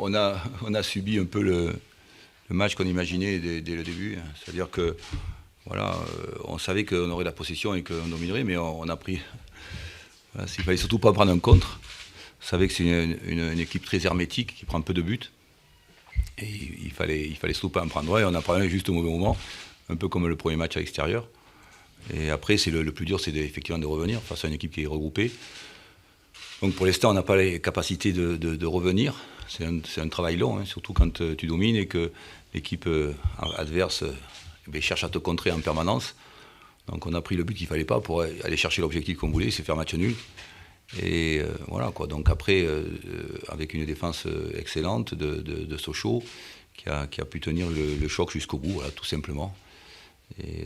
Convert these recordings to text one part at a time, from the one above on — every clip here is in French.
on a subi un peu le match qu'on imaginait dès le début. C'est-à-dire que voilà, on savait qu'on aurait la possession et qu'on dominerait, mais on a pris. Voilà, il fallait surtout pas prendre un contre. On savait que c'est une équipe très hermétique qui prend peu de buts. Et il fallait surtout pas en prendre. Et on a pris juste au mauvais moment, un peu comme le premier match à l'extérieur. Et après, le plus dur, c'est effectivement de revenir face à une équipe qui est regroupée. Donc pour l'instant, on n'a pas les capacités de revenir. C'est un travail long, hein, surtout quand tu domines et que l'équipe adverse cherche à te contrer en permanence. Donc on a pris le but qu'il ne fallait pas pour aller chercher l'objectif qu'on voulait, c'est faire match nul. Et voilà quoi. Donc après, avec une défense excellente de Sochaux, qui a pu tenir le choc jusqu'au bout, voilà, tout simplement. Et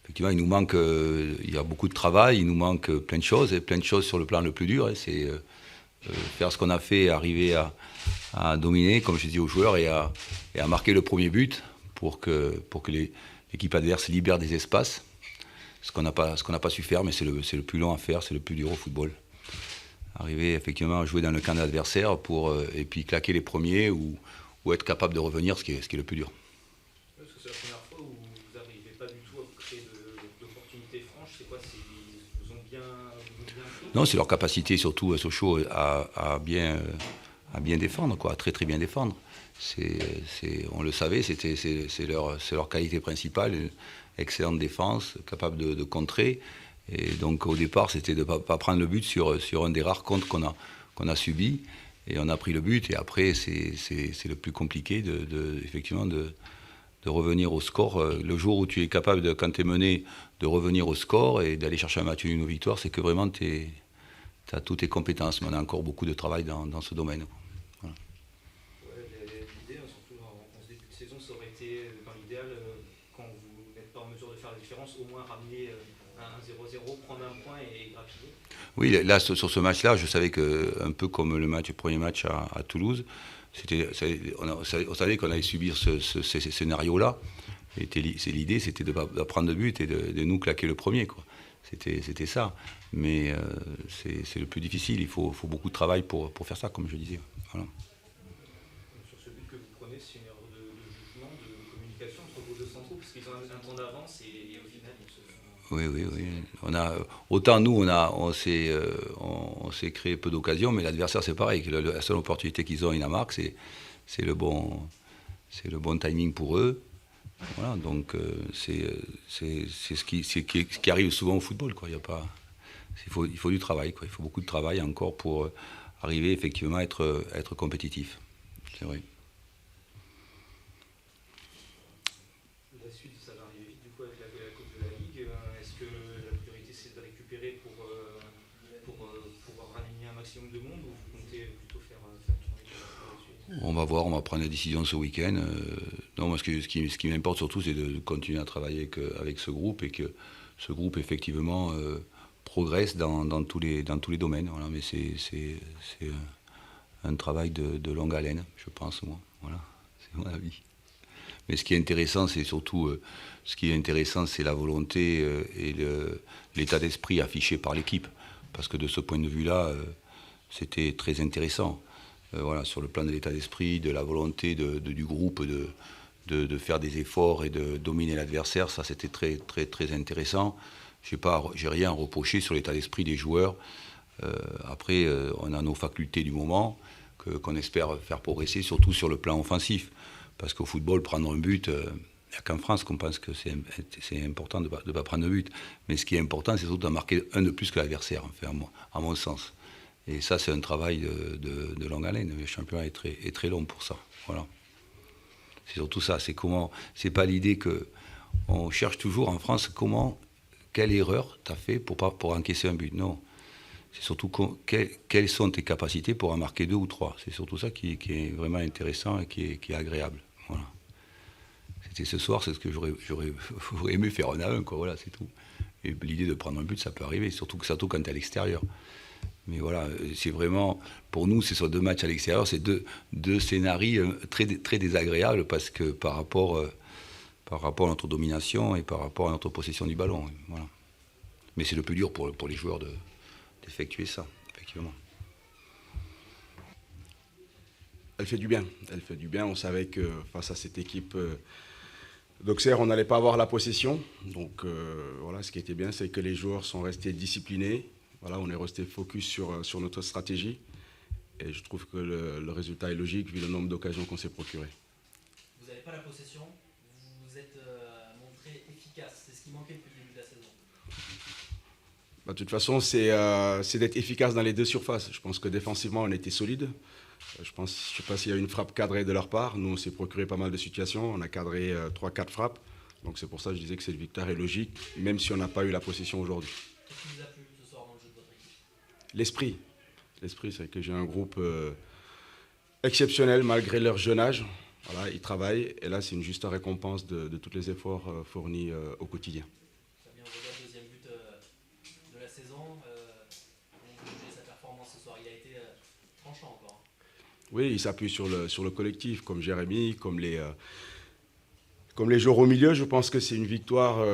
effectivement, il nous manque, il y a beaucoup de travail, il nous manque plein de choses, et plein de choses sur le plan le plus dur. Hein, c'est faire ce qu'on a fait, arriver à dominer, comme je dis aux joueurs, et à marquer le premier but pour que l'équipe adverse libère des espaces. Ce qu'on n'a pas su faire, mais c'est le plus long à faire, c'est le plus dur au football. Arriver effectivement à jouer dans le camp de l'adversaire et puis claquer les premiers ou être capable de revenir, ce qui est le plus dur. Parce que c'est la première fois où vous n'arrivez pas du tout à créer d'opportunités franches. C'est quoi? Ils vous ont bien pris? Non, c'est leur capacité, surtout à Sochaux, à bien défendre, quoi, à très très bien défendre. On le savait, c'est leur qualité principale, une excellente défense, capable de contrer. Et donc au départ, c'était de ne pas prendre le but sur un des rares contres qu'on a subi. Et on a pris le but, et après, c'est le plus compliqué, effectivement, de revenir au score. Le jour où tu es capable, quand tu es mené, de revenir au score et d'aller chercher un match nul ou une victoire, c'est que vraiment tu as toutes tes compétences. Mais on a encore beaucoup de travail dans ce domaine. Voilà. Ouais, l'idée, surtout en ce début de saison, ça aurait été, dans l'idéal, quand vous n'êtes pas en mesure de faire la différence, au moins ramener un 0-0, prendre un point et grappiller. Oui, là, sur ce match-là, je savais que, un peu comme le premier match à Toulouse, on savait qu'on allait subir ces scénarios-là. L'idée, c'était de ne pas prendre de but et de nous claquer le premier, quoi. C'était ça. Mais c'est le plus difficile. Il faut beaucoup de travail pour faire ça, comme je disais. Voilà. Sur ce but que vous prenez, c'est une erreur de jugement, de communication entre vos deux centraux, parce qu'ils ont un temps d'avance et au final, ils se font... Oui. Autant nous, on s'est créé peu d'occasions, mais l'adversaire, c'est pareil. La seule opportunité qu'ils ont, ils la marquent, c'est le bon timing pour eux. Voilà, donc c'est ce qui arrive souvent au football, quoi. Il faut du travail, quoi. Il faut beaucoup de travail encore pour arriver effectivement à être compétitif. C'est vrai. La suite, ça va arriver vite, du coup, avec la Coupe de la Ligue. Est-ce que la priorité, c'est de récupérer pour pouvoir raligner un maximum de monde, ou vous comptez plutôt faire tourner la suite? On va voir, on va prendre la décision ce week-end. Non, moi, ce qui m'importe surtout, c'est de continuer à travailler avec ce groupe et que ce groupe, effectivement, progresse dans tous les domaines. Voilà, mais c'est un travail de longue haleine, je pense, moi. Voilà, c'est mon avis. Mais ce qui est intéressant, c'est surtout c'est la volonté et l'état d'esprit affiché par l'équipe. Parce que de ce point de vue-là, c'était très intéressant. Voilà, sur le plan de l'état d'esprit, de la volonté du groupe de faire des efforts et de dominer l'adversaire, ça c'était très très très intéressant. J'ai rien à reprocher sur l'état d'esprit des joueurs. Après, on a nos facultés du moment qu'on espère faire progresser, surtout sur le plan offensif. Parce qu'au football, prendre un but, il n'y a qu'en France qu'on pense que c'est important de ne pas prendre de but. Mais ce qui est important, c'est surtout de marquer un de plus que l'adversaire, enfin, à mon sens. Et ça, c'est un travail de longue haleine. Le championnat est très long pour ça. Voilà. C'est surtout ça. C'est pas l'idée qu'on cherche toujours en France quelle erreur tu as fait pour encaisser un but. Non. C'est surtout quelles sont tes capacités pour en marquer 2 ou 3. C'est surtout ça qui est vraiment intéressant et qui est agréable. Voilà. C'était ce soir, c'est ce que j'aurais aimé faire 1-1, quoi. Voilà, c'est tout. Et l'idée de prendre un but, ça peut arriver, surtout quand tu es à l'extérieur. Mais voilà, c'est vraiment, pour nous, c'est sur 2 matchs à l'extérieur, c'est deux scénarios très, très désagréables parce que par rapport à notre domination et par rapport à notre possession du ballon. Voilà. Mais c'est le plus dur pour les joueurs d'effectuer ça, effectivement. Elle fait du bien. Elle fait du bien. On savait que face à cette équipe d'Auxerre, on n'allait pas avoir la possession. Donc voilà, ce qui était bien, c'est que les joueurs sont restés disciplinés. Voilà, on est resté focus sur notre stratégie. Et je trouve que le résultat est logique vu le nombre d'occasions qu'on s'est procuré. Vous n'avez pas la possession, vous vous êtes montré efficace. C'est ce qui manquait depuis le début de la saison. Bah, de toute façon, c'est d'être efficace dans les deux surfaces. Je pense que défensivement, on était solide. Je ne sais pas s'il y a une frappe cadrée de leur part. Nous, on s'est procuré pas mal de situations. On a cadré 3-4 frappes. Donc c'est pour ça que je disais que cette victoire est logique, même si on n'a pas eu la possession aujourd'hui. Qu'est-ce qui vous a plu ce soir dans le jeu de votre équipe? L'esprit. L'esprit, c'est que j'ai un groupe exceptionnel malgré leur jeune âge. Voilà, ils travaillent. Et là, c'est une juste récompense de tous les efforts fournis au quotidien. Fabien Ovoda, deuxième but de la saison. Comment vous jugez sa performance ce soir? Il a été tranchant encore. Oui, il s'appuie sur le collectif, comme Jérémy, comme les joueurs au milieu. Je pense que c'est une victoire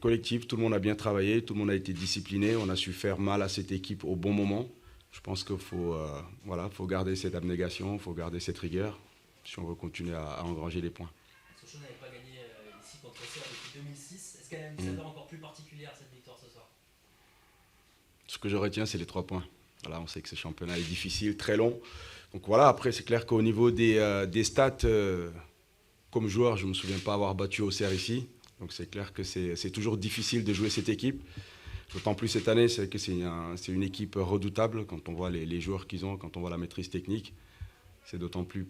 collective. Tout le monde a bien travaillé, tout le monde a été discipliné. On a su faire mal à cette équipe au bon moment. Je pense qu'il faut garder cette abnégation, il faut garder cette rigueur si on veut continuer à engranger les points. Sochaux n'avait pas gagné ici contre Auxerre depuis 2006. Est-ce qu'elle a une saveur encore plus particulière cette victoire ce soir? Ce que je retiens, c'est les 3 points. Voilà, on sait que ce championnat est difficile, très long. Donc voilà, après, c'est clair qu'au niveau des stats, comme joueur, je ne me souviens pas avoir battu Auxerre ici. Donc c'est clair que c'est toujours difficile de jouer cette équipe. D'autant plus cette année, c'est que c'est une équipe redoutable quand on voit les joueurs qu'ils ont, quand on voit la maîtrise technique. C'est d'autant plus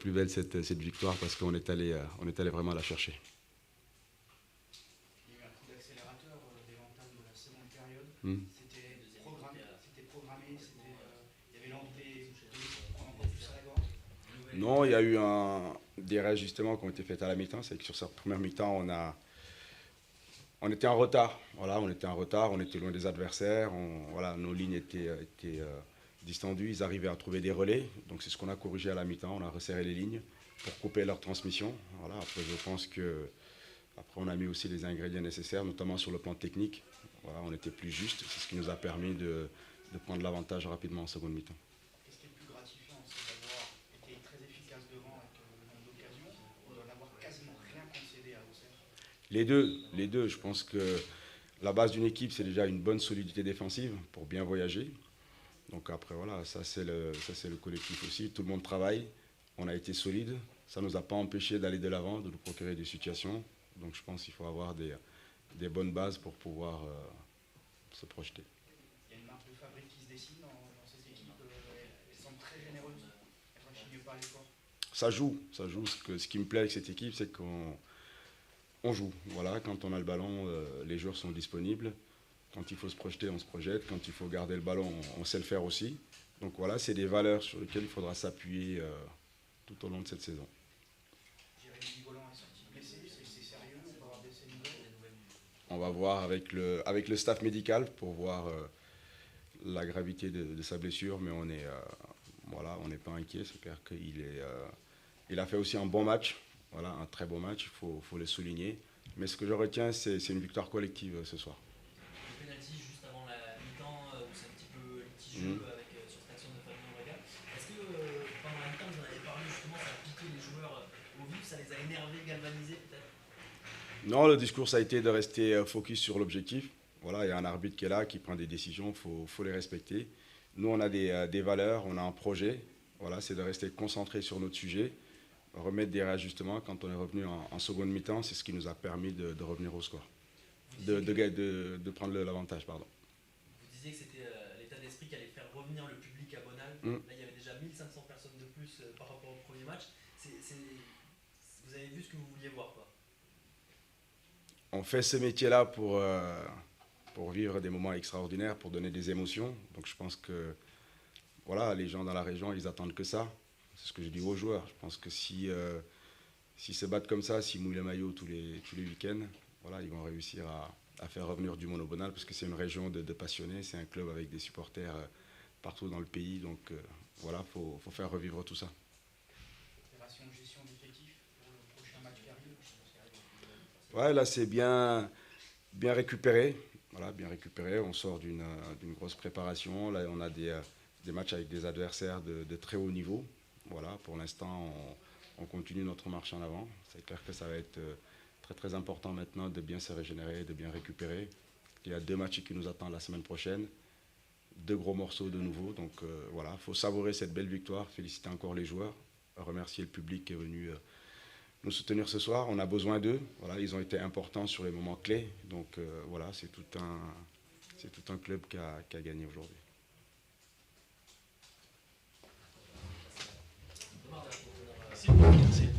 belle cette victoire parce qu'on est allé vraiment la chercher. Il y a eu un coup d'accélérateur dès l'entame de la seconde période. C'était programmé, il y avait l'entrée de prendre encore plus à la gorge. Non, il y a eu des réajustements qui ont été faits à la mi-temps. C'est que sur cette première mi-temps, on était en retard. Voilà, on était en retard, on était loin des adversaires. Nos lignes étaient distendues. Ils arrivaient à trouver des relais. Donc c'est ce qu'on a corrigé à la mi-temps. On a resserré les lignes pour couper leur transmission. Voilà, après, je pense que après, on a mis aussi les ingrédients nécessaires, notamment sur le plan technique. Voilà, on était plus juste. C'est ce qui nous a permis de prendre l'avantage rapidement en seconde mi-temps. Qu'est-ce qui est le plus gratifiant, c'est d'avoir été très efficace devant avec le nombre d'occasions ou d'en avoir quasiment rien concédé à Auxerre? Les deux. Je pense que la base d'une équipe, c'est déjà une bonne solidité défensive pour bien voyager. Donc après, voilà, ça c'est le collectif aussi. Tout le monde travaille. On a été solide. Ça ne nous a pas empêché d'aller de l'avant, de nous procurer des situations. Donc je pense qu'il faut avoir des bonnes bases pour pouvoir se projeter. Il y a une marque de fabrique qui se dessine dans cette équipe. Elle semble très généreuse. Elle ne rechigne pas à l'effort. Ça joue. Ce qui me plaît avec cette équipe, c'est qu'on joue. Voilà, quand on a le ballon, les joueurs sont disponibles. Quand il faut se projeter, on se projette. Quand il faut garder le ballon, on sait le faire aussi. Donc voilà, c'est des valeurs sur lesquelles il faudra s'appuyer tout au long de cette saison. Jérémy Digolan est sorti blessé, c'est sérieux, on peut avoir des nouvelles. On va voir avec le staff médical pour voir la gravité de sa blessure, mais on n'est pas inquiet. C'est clair qu'il a fait aussi un bon match, voilà, un très beau match, il faut le souligner. Mais ce que je retiens, c'est une victoire collective ce soir. Le penalty juste avant la mi-temps, où c'est un petit peu litigieux avec sur cette action de Fabien Ovoda. Est-ce que pendant la mi-temps, vous en avez parlé justement, ça a piqué les joueurs au vif, ça les a énervés, galvanisés peut-être? Non, le discours, ça a été de rester focus sur l'objectif. Voilà, il y a un arbitre qui est là, qui prend des décisions, il faut les respecter. Nous, on a des valeurs, on a un projet. Voilà, c'est de rester concentré sur notre sujet, remettre des réajustements. Quand on est revenu en seconde mi-temps, c'est ce qui nous a permis de revenir au score, de prendre l'avantage. Pardon. Vous disiez que c'était l'état d'esprit qui allait faire revenir le public à Bonal. Là, il y avait déjà 1500 personnes de plus par rapport au premier match. Vous avez vu ce que vous vouliez voir, quoi. On fait ce métier-là pour vivre des moments extraordinaires, pour donner des émotions. Donc je pense que voilà, les gens dans la région, ils attendent que ça. C'est ce que je dis aux joueurs. Je pense que s'ils se battent comme ça, s'ils mouillent le maillot tous les week-ends, voilà, ils vont réussir à faire revenir du monde au Bonal, parce que c'est une région de passionnés, c'est un club avec des supporters partout dans le pays. Donc voilà, faut faire revivre tout ça. Opération de gestion d'effectifs pour le prochain match qui arrive. Ouais, là c'est bien récupéré. Voilà, bien récupéré. On sort d'une grosse préparation. Là, on a des matchs avec des adversaires de très haut niveau. Voilà, pour l'instant, on continue notre marche en avant. C'est clair que ça va être très très important maintenant de bien se régénérer, de bien récupérer. Il y a 2 matchs qui nous attendent la semaine prochaine. 2 gros morceaux de nouveau. Donc voilà, il faut savourer cette belle victoire, féliciter encore les joueurs, remercier le public qui est venu nous soutenir ce soir. On a besoin d'eux. Voilà, ils ont été importants sur les moments clés. Donc voilà, c'est tout un club qui a gagné aujourd'hui. Merci.